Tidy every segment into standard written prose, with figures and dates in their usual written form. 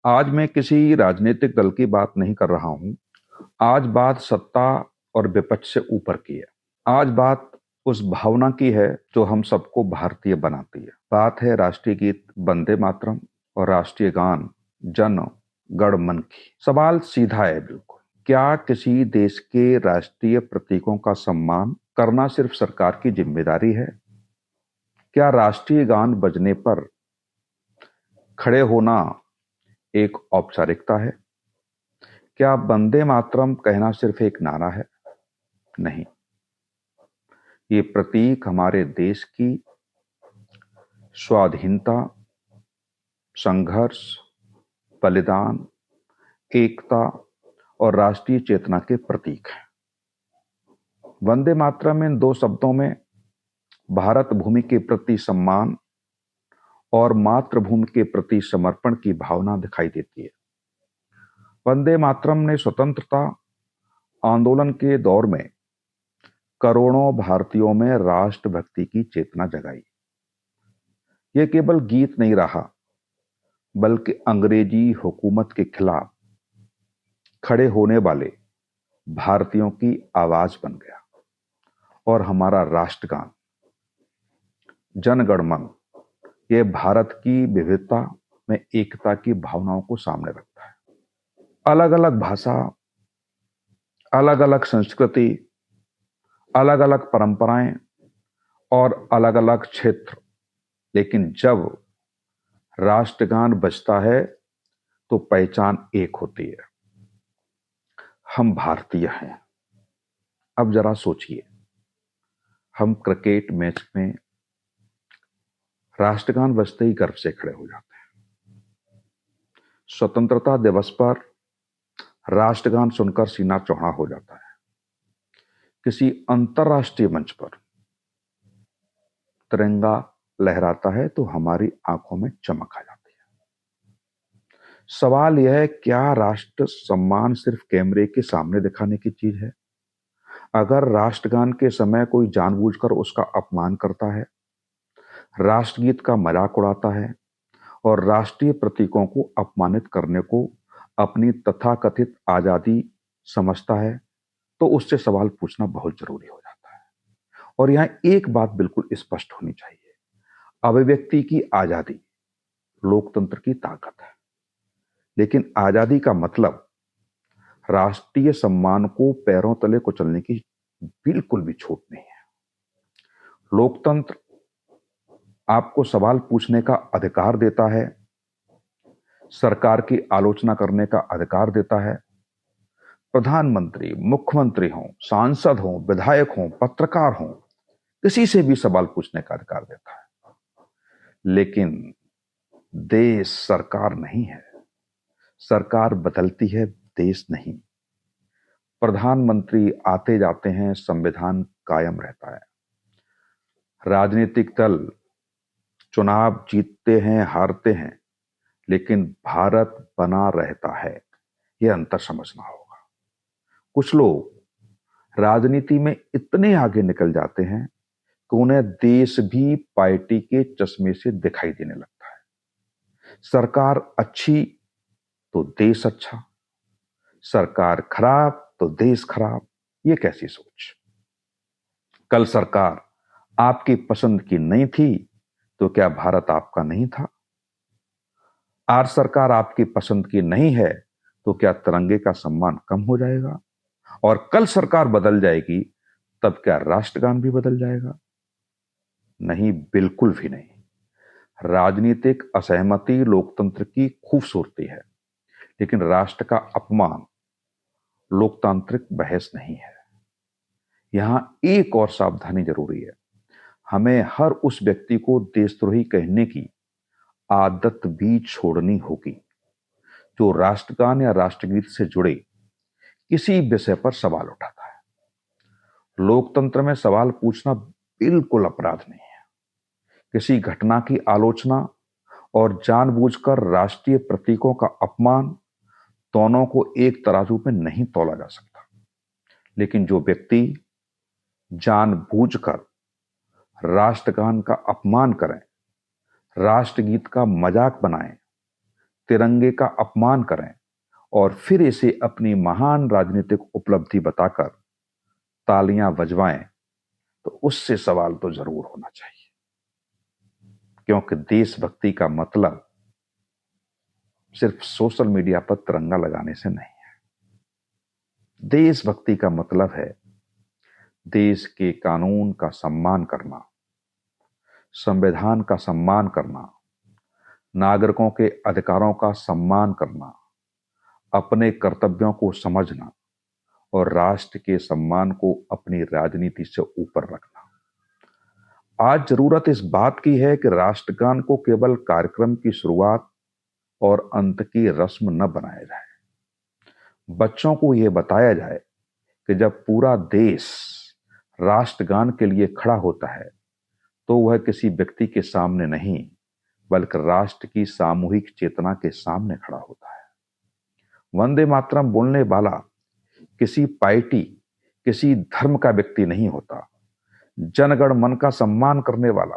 आज मैं किसी राजनीतिक दल की बात नहीं कर रहा हूं। आज बात सत्ता और विपक्ष से ऊपर की है। आज बात उस भावना की है जो हम सबको भारतीय बनाती है। बात है राष्ट्रीय गीत वंदे मातरम और राष्ट्रीय गान जन गण मन की। सवाल सीधा है बिल्कुल। क्या किसी देश के राष्ट्रीय प्रतीकों का सम्मान करना सिर्फ सरकार की जिम्मेदारी है? क्या राष्ट्रीय गान बजने पर खड़े होना एक औपचारिकता है? क्या वंदे मातरम कहना सिर्फ एक नारा है? नहीं, ये प्रतीक हमारे देश की स्वाधीनता, संघर्ष, बलिदान, एकता और राष्ट्रीय चेतना के प्रतीक हैं। वंदे मातरम इन दो शब्दों में भारत भूमि के प्रति सम्मान और मातृभूमि के प्रति समर्पण की भावना दिखाई देती है। वंदे मातरम ने स्वतंत्रता आंदोलन के दौर में करोड़ों भारतीयों में राष्ट्रभक्ति की चेतना जगाई। यह केवल गीत नहीं रहा, बल्कि अंग्रेजी हुकूमत के खिलाफ खड़े होने वाले भारतीयों की आवाज बन गया। और हमारा राष्ट्रगान जन गण मन, यह भारत की विविधता में एकता की भावनाओं को सामने रखता है। अलग अलग भाषा, अलग अलग संस्कृति, अलग अलग परंपराएं और अलग अलग क्षेत्र, लेकिन जब राष्ट्रगान बजता है तो पहचान एक होती है। हम भारतीय हैं। अब जरा सोचिए, हम क्रिकेट मैच में राष्ट्रगान बजते ही गर्व से खड़े हो जाते हैं। स्वतंत्रता दिवस पर राष्ट्रगान सुनकर सीना चौड़ा हो जाता है। किसी अंतर्राष्ट्रीय मंच पर तिरंगा लहराता है तो हमारी आंखों में चमक आ जाती है। सवाल यह है, क्या राष्ट्र सम्मान सिर्फ कैमरे के सामने दिखाने की चीज है? अगर राष्ट्रगान के समय कोई जानबूझकर उसका अपमान करता है, राष्ट्रगीत का मजाक उड़ाता है और राष्ट्रीय प्रतीकों को अपमानित करने को अपनी तथाकथित आजादी समझता है, तो उससे सवाल पूछना बहुत जरूरी हो जाता है। और यहां एक बात बिल्कुल स्पष्ट होनी चाहिए, अभिव्यक्ति की आजादी लोकतंत्र की ताकत है, लेकिन आजादी का मतलब राष्ट्रीय सम्मान को पैरों तले कुचलने की बिल्कुल भी छूट नहीं है। लोकतंत्र आपको सवाल पूछने का अधिकार देता है, सरकार की आलोचना करने का अधिकार देता है। प्रधानमंत्री, मुख्यमंत्री हों, सांसद हों, विधायक हों, पत्रकार हों, किसी से भी सवाल पूछने का अधिकार देता है। लेकिन देश सरकार नहीं है। सरकार बदलती है, देश नहीं। प्रधानमंत्री आते जाते हैं, संविधान कायम रहता है। राजनीतिक दल चुनाव जीतते हैं, हारते हैं, लेकिन भारत बना रहता है। यह अंतर समझना होगा। कुछ लोग राजनीति में इतने आगे निकल जाते हैं कि उन्हें देश भी पार्टी के चश्मे से दिखाई देने लगता है। सरकार अच्छी तो देश अच्छा, सरकार खराब तो देश खराब। यह कैसी सोच? कल सरकार आपकी पसंद की नहीं थी तो क्या भारत आपका नहीं था? आज सरकार आपकी पसंद की नहीं है तो क्या तिरंगे का सम्मान कम हो जाएगा? और कल सरकार बदल जाएगी तब क्या राष्ट्रगान भी बदल जाएगा? नहीं, बिल्कुल भी नहीं। राजनीतिक असहमति लोकतंत्र की खूबसूरती है, लेकिन राष्ट्र का अपमान लोकतांत्रिक बहस नहीं है। यहां एक और सावधानी जरूरी है। हमें हर उस व्यक्ति को देशद्रोही कहने की आदत भी छोड़नी होगी जो राष्ट्रगान या राष्ट्रगीत से जुड़े किसी विषय पर सवाल उठाता है। लोकतंत्र में सवाल पूछना बिल्कुल अपराध नहीं है। किसी घटना की आलोचना और जानबूझकर राष्ट्रीय प्रतीकों का अपमान, दोनों को एक तराजू में नहीं तौला जा सकता। लेकिन जो व्यक्ति जानबूझकर राष्ट्रगान का अपमान करें, राष्ट्रगीत का मजाक बनाएं, तिरंगे का अपमान करें और फिर इसे अपनी महान राजनीतिक उपलब्धि बताकर तालियां बजवाएं, तो उससे सवाल तो जरूर होना चाहिए। क्योंकि देशभक्ति का मतलब सिर्फ सोशल मीडिया पर तिरंगा लगाने से नहीं है। देशभक्ति का मतलब है देश के कानून का सम्मान करना, संविधान का सम्मान करना, नागरिकों के अधिकारों का सम्मान करना, अपने कर्तव्यों को समझना और राष्ट्र के सम्मान को अपनी राजनीति से ऊपर रखना। आज जरूरत इस बात की है कि राष्ट्रगान को केवल कार्यक्रम की शुरुआत और अंत की रस्म न बनाया जाए। बच्चों को यह बताया जाए कि जब पूरा देश राष्ट्रगान के लिए खड़ा होता है तो वह किसी व्यक्ति के सामने नहीं, बल्कि राष्ट्र की सामूहिक चेतना के सामने खड़ा होता है। वंदे मातरम बोलने वाला किसी पार्टी, किसी धर्म का व्यक्ति नहीं होता। जनगण मन का सम्मान करने वाला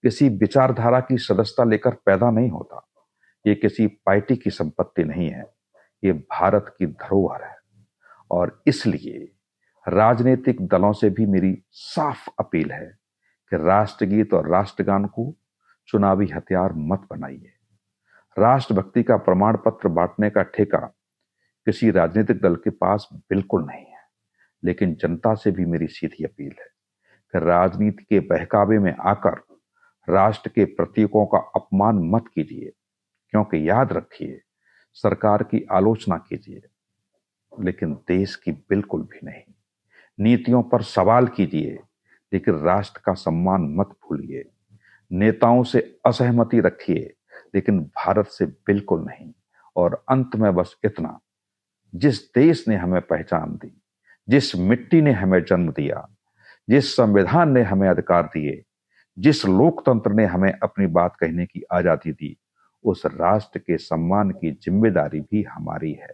किसी विचारधारा की सदस्यता लेकर पैदा नहीं होता। ये किसी पार्टी की संपत्ति नहीं है, ये भारत की धरोहर है। और इसलिए राजनीतिक दलों से भी मेरी साफ अपील है कि राष्ट्रगीत और राष्ट्रगान को चुनावी हथियार मत बनाइए। राष्ट्रभक्ति का प्रमाण पत्र बांटने का ठेका किसी राजनीतिक दल के पास बिल्कुल नहीं है, लेकिन जनता से भी मेरी सीधी अपील है कि राजनीति के बहकावे में आकर राष्ट्र के प्रतीकों का अपमान मत कीजिए। क्योंकि याद रखिए, सरकार की आलोचना कीजिए लेकिन देश की बिल्कुल भी नहीं। नीतियों पर सवाल कीजिए लेकिन राष्ट्र का सम्मान मत भूलिए। नेताओं से असहमति रखिए लेकिन भारत से बिल्कुल नहीं। और अंत में बस इतना, जिस देश ने हमें पहचान दी, जिस मिट्टी ने हमें जन्म दिया, जिस संविधान ने हमें अधिकार दिए, जिस लोकतंत्र ने हमें अपनी बात कहने की आजादी दी, उस राष्ट्र के सम्मान की जिम्मेदारी भी हमारी है।